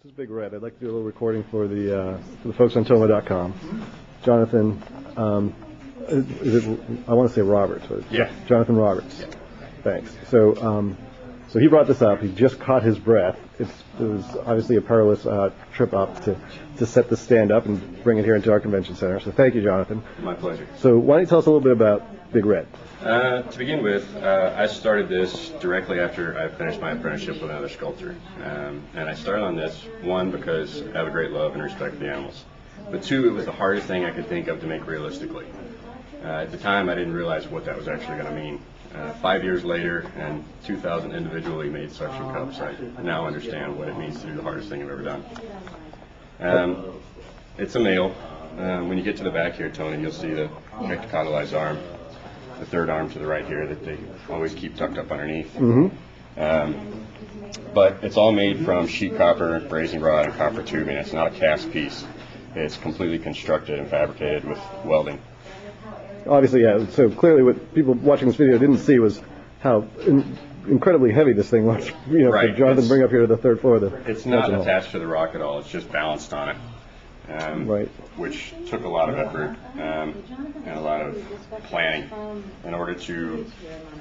This is Big Red. I'd like to do a little recording for the folks on TONMOCON. Jonathan, I want to say Roberts, but yeah, Jonathan Roberts. Yeah. Thanks. So he brought this up. He just caught his breath. It was obviously a perilous trip up to set the stand up and bring it here into our convention center. So thank you, Jonathan. My pleasure. So why don't you tell us a little bit about Big Red? To begin with, I started this directly after I finished my apprenticeship with another sculptor. And I started on this, one, because I have a great love and respect for the animals. But two, it was the hardest thing I could think of to make realistically. At the time, I didn't realize what that was actually going to mean. 5 years later, and 2,000 individually made suction cups, I now understand what it means to do the hardest thing I've ever done. It's a male. When you get to the back here, Tony, you'll see the ectocotylized arm, the third arm to the right here that they always keep tucked up underneath. But it's all made from sheet copper, brazing rod, and copper tubing. It's not a cast piece. It's completely constructed and fabricated with welding. Obviously, yeah. So clearly, what people watching this video didn't see was how incredibly heavy this thing was. Right. For Jonathan, bring up here to the third floor. It's not attached to the rock at all. It's just balanced on it. Right. Which took a lot of effort and a lot of planning in order to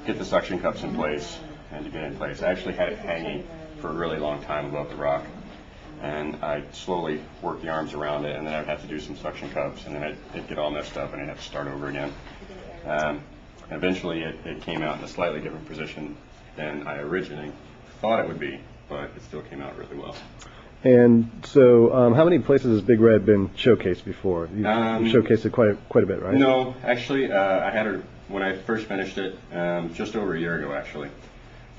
get the suction cups in place and to get in place. I actually had it hanging for a really long time above the rock, and I slowly worked the arms around it, and then I'd have to do some suction cups, and then it'd get all messed up, and I'd have to start over again. Eventually, it came out in a slightly different position than I originally thought it would be, but it still came out really well. And so, how many places has Big Red been showcased before? You've showcased it quite a bit, right? No, actually, I had it when I first finished it, just over a year ago, actually.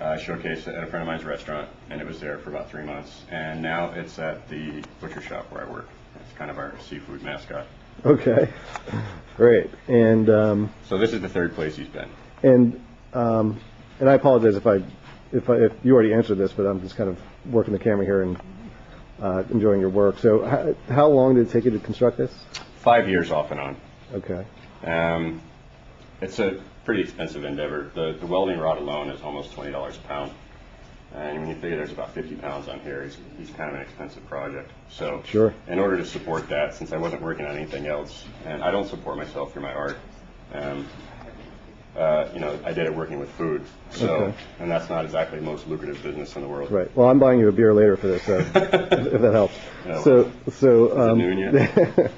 I showcased it at a friend of mine's restaurant, and it was there for about 3 months. And now it's at the butcher shop where I work. It's kind of our seafood mascot. Okay, great. And so this is the third place he's been. And I apologize if you already answered this, but I'm just kind of working the camera here and enjoying your work. So how long did it take you to construct this? 5 years off and on. Okay. It's a pretty expensive endeavor. The welding rod alone is almost $20 a pound. And when you figure there's about 50 pounds on here, he's kind of an expensive project. So sure. In order to support that, since I wasn't working on anything else, and I don't support myself through my art, I did it working with food. So, okay. And that's not exactly the most lucrative business in the world. Right. Well, I'm buying you a beer later for this, if that helps. No, so is it noon yet?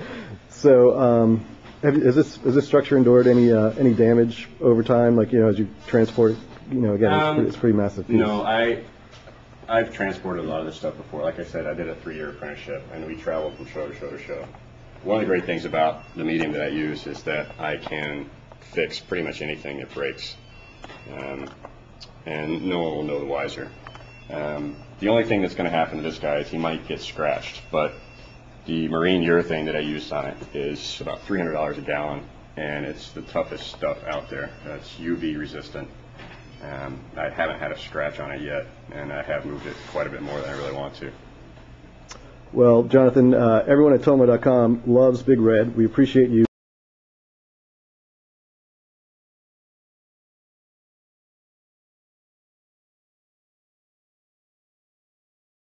So, is this structure endured any damage over time? Like, as you transport it, again, it's pretty massive piece. No, I've transported a lot of this stuff before. Like I said, I did a 3-year apprenticeship, and we traveled from show to show to show. One of the great things about the medium that I use is that I can fix pretty much anything that breaks, and no one will know the wiser. The only thing that's going to happen to this guy is he might get scratched, but the marine urethane that I used on it is about $300 a gallon, and it's the toughest stuff out there. It's UV resistant. I haven't had a scratch on it yet, and I have moved it quite a bit more than I really want to. Well, Jonathan, everyone at TONMOCON loves Big Red. We appreciate you